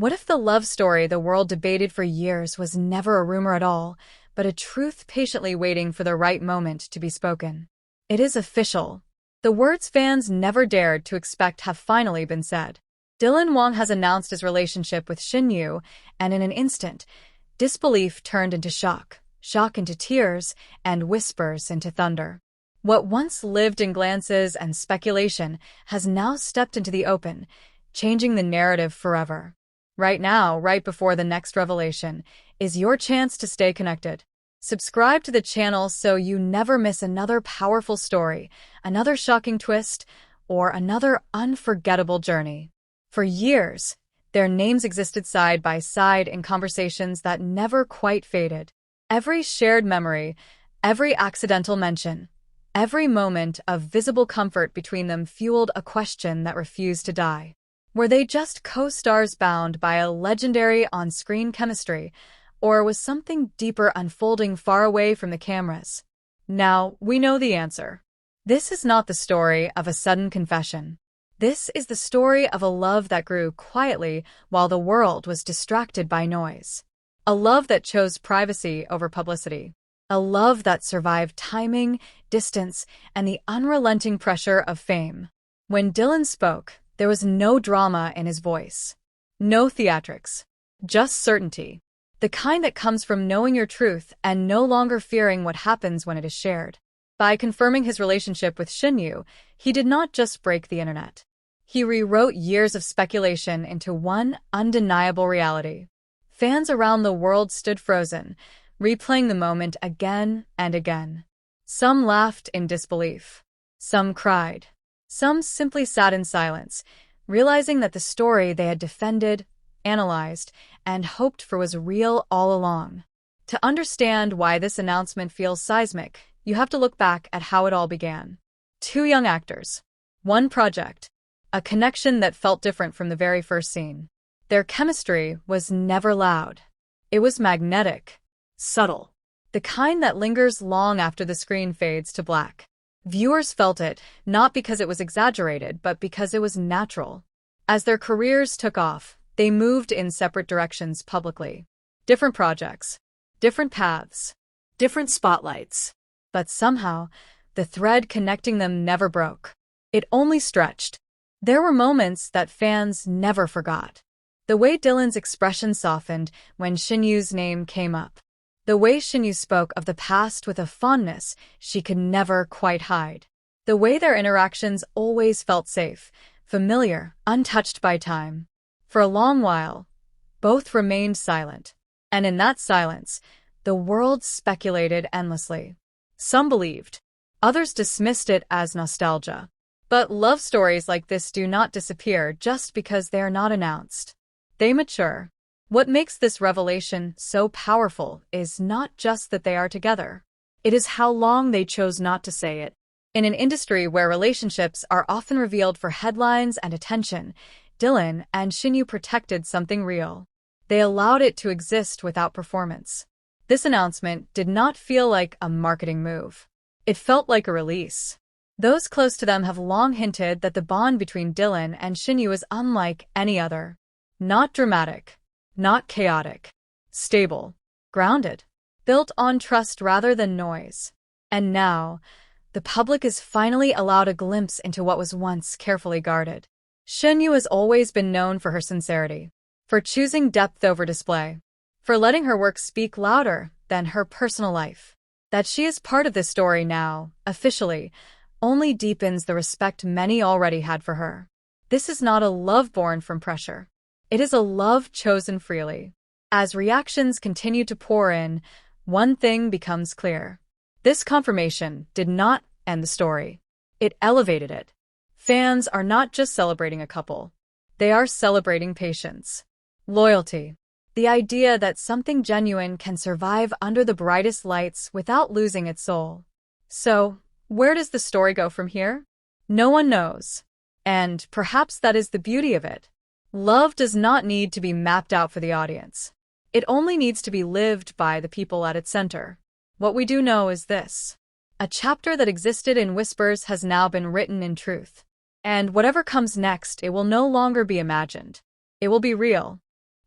What if the love story the world debated for years was never a rumor at all, but a truth patiently waiting for the right moment to be spoken? It is official. The words fans never dared to expect have finally been said. Wang has announced his relationship with Shen Yue, and in an instant, disbelief turned into shock, shock into tears, and whispers into thunder. What once lived in glances and speculation has now stepped into the open, changing the narrative forever. Right now, right before the next revelation, is your chance to stay connected. Subscribe to the channel so you never miss another powerful story, another shocking twist, or another unforgettable journey. For years, their names existed side by side in conversations that never quite faded. Every shared memory, every accidental mention, every moment of visible comfort between them fueled a question that refused to die. Were they just co-stars bound by a legendary on-screen chemistry, or was something deeper unfolding far away from the cameras? Now, we know the answer. This is not the story of a sudden confession. This is the story of a love that grew quietly while the world was distracted by noise. A love that chose privacy over publicity. A love that survived timing, distance, and the unrelenting pressure of fame. When Dylan spoke, there was no drama in his voice. No theatrics. Just certainty. The kind that comes from knowing your truth and no longer fearing what happens when it is shared. By confirming his relationship with Shen Yue, he did not just break the internet. He rewrote years of speculation into one undeniable reality. Fans around the world stood frozen, replaying the moment again and again. Some laughed in disbelief. Some cried. Some simply sat in silence, realizing that the story they had defended, analyzed, and hoped for was real all along. To understand why this announcement feels seismic, you have to look back at how it all began. Two young actors. One project. A connection that felt different from the very first scene. Their chemistry was never loud. It was magnetic, subtle, the kind that lingers long after the screen fades to black. Viewers felt it, not because it was exaggerated, but because it was natural. As their careers took off, they moved in separate directions publicly. Different projects, different paths, different spotlights. But somehow, the thread connecting them never broke. It only stretched. There were moments that fans never forgot. The way Dylan's expression softened when Shen Yue's name came up. The way Shen Yue spoke of the past with a fondness she could never quite hide. The way their interactions always felt safe, familiar, untouched by time. For a long while, both remained silent. And in that silence, the world speculated endlessly. Some believed. Others dismissed it as nostalgia. But love stories like this do not disappear just because they are not announced. They mature. What makes this revelation so powerful is not just that they are together. It is how long they chose not to say it. In an industry where relationships are often revealed for headlines and attention, Dylan and Shen Yue protected something real. They allowed it to exist without performance. This announcement did not feel like a marketing move. It felt like a release. Those close to them have long hinted that the bond between Dylan and Shen Yue is unlike any other. Not dramatic. Not chaotic. Stable. Grounded. Built on trust rather than noise. And now, the public is finally allowed a glimpse into what was once carefully guarded. Shen Yue has always been known for her sincerity, for choosing depth over display, for letting her work speak louder than her personal life. That she is part of this story now, officially, only deepens the respect many already had for her. This is not a love born from pressure. It is a love chosen freely. As reactions continue to pour in, one thing becomes clear. This confirmation did not end the story. It elevated it. Fans are not just celebrating a couple. They are celebrating patience, loyalty, the idea that something genuine can survive under the brightest lights without losing its soul. So, where does the story go from here? No one knows. And perhaps that is the beauty of it. Love does not need to be mapped out for the audience. It only needs to be lived by the people at its center. What we do know is this. A chapter that existed in whispers has now been written in truth. And whatever comes next, it will no longer be imagined. It will be real.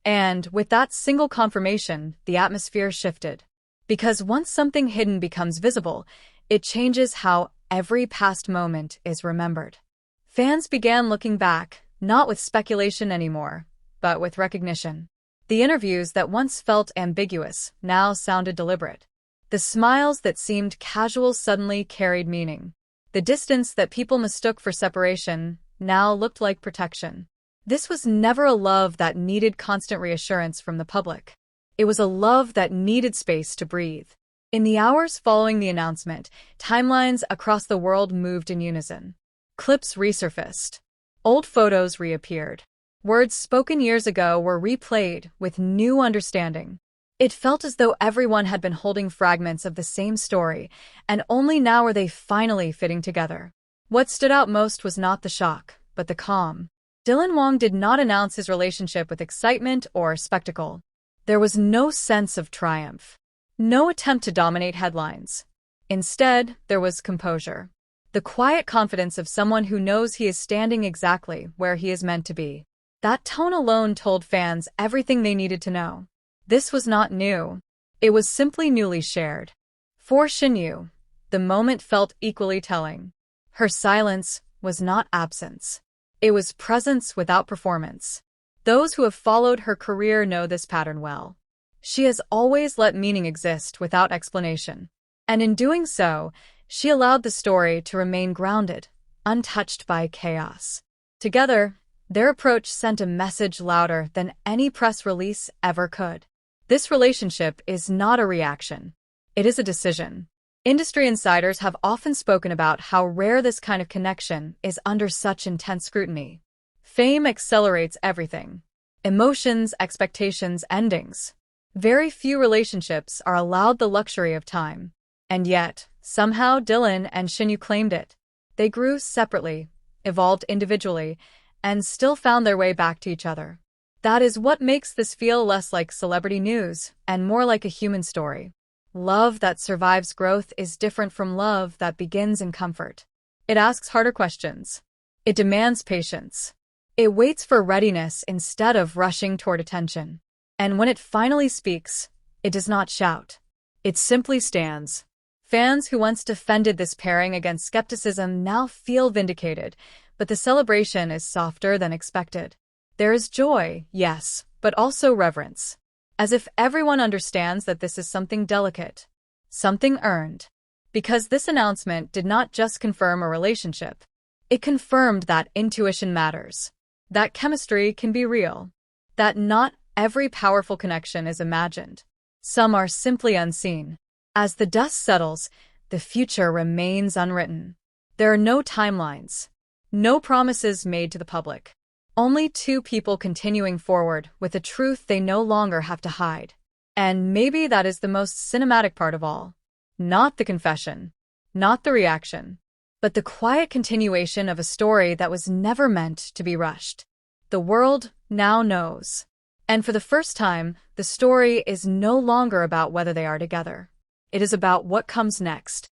And with that single confirmation, the atmosphere shifted. Because once something hidden becomes visible, it changes how every past moment is remembered. Fans began looking back, not with speculation anymore, but with recognition. The interviews that once felt ambiguous now sounded deliberate. The smiles that seemed casual suddenly carried meaning. The distance that people mistook for separation now looked like protection. This was never a love that needed constant reassurance from the public. It was a love that needed space to breathe. In the hours following the announcement, timelines across the world moved in unison. Clips resurfaced. Old photos reappeared. Words spoken years ago were replayed with new understanding. It felt as though everyone had been holding fragments of the same story, and only now were they finally fitting together. What stood out most was not the shock, but the calm. Wang did not announce his relationship with excitement or spectacle. There was no sense of triumph. No attempt to dominate headlines. Instead, there was composure. The quiet confidence of someone who knows he is standing exactly where he is meant to be. That tone alone told fans everything they needed to know. This was not new. It was simply newly shared. For Shen Yue, the moment felt equally telling. Her silence was not absence. It was presence without performance. Those who have followed her career know this pattern well. She has always let meaning exist without explanation. And in doing so, she allowed the story to remain grounded, untouched by chaos. Together, their approach sent a message louder than any press release ever could. This relationship is not a reaction. It is a decision. Industry insiders have often spoken about how rare this kind of connection is under such intense scrutiny. Fame accelerates everything. Emotions, expectations, endings. Very few relationships are allowed the luxury of time. And yet, somehow and Shen Yue claimed it. They grew separately, evolved individually, and still found their way back to each other. That is what makes this feel less like celebrity news and more like a human story. Love that survives growth is different from love that begins in comfort. It asks harder questions. It demands patience. It waits for readiness instead of rushing toward attention. And when it finally speaks, it does not shout. It simply stands. Fans who once defended this pairing against skepticism now feel vindicated, but the celebration is softer than expected. There is joy, yes, but also reverence. As if everyone understands that this is something delicate, something earned. Because this announcement did not just confirm a relationship. It confirmed that intuition matters. That chemistry can be real. That not every powerful connection is imagined. Some are simply unseen. As the dust settles, the future remains unwritten. There are no timelines. No promises made to the public. Only two people continuing forward with a truth they no longer have to hide. And maybe that is the most cinematic part of all. Not the confession, not the reaction, but the quiet continuation of a story that was never meant to be rushed. The world now knows. And for the first time, the story is no longer about whether they are together. It is about what comes next.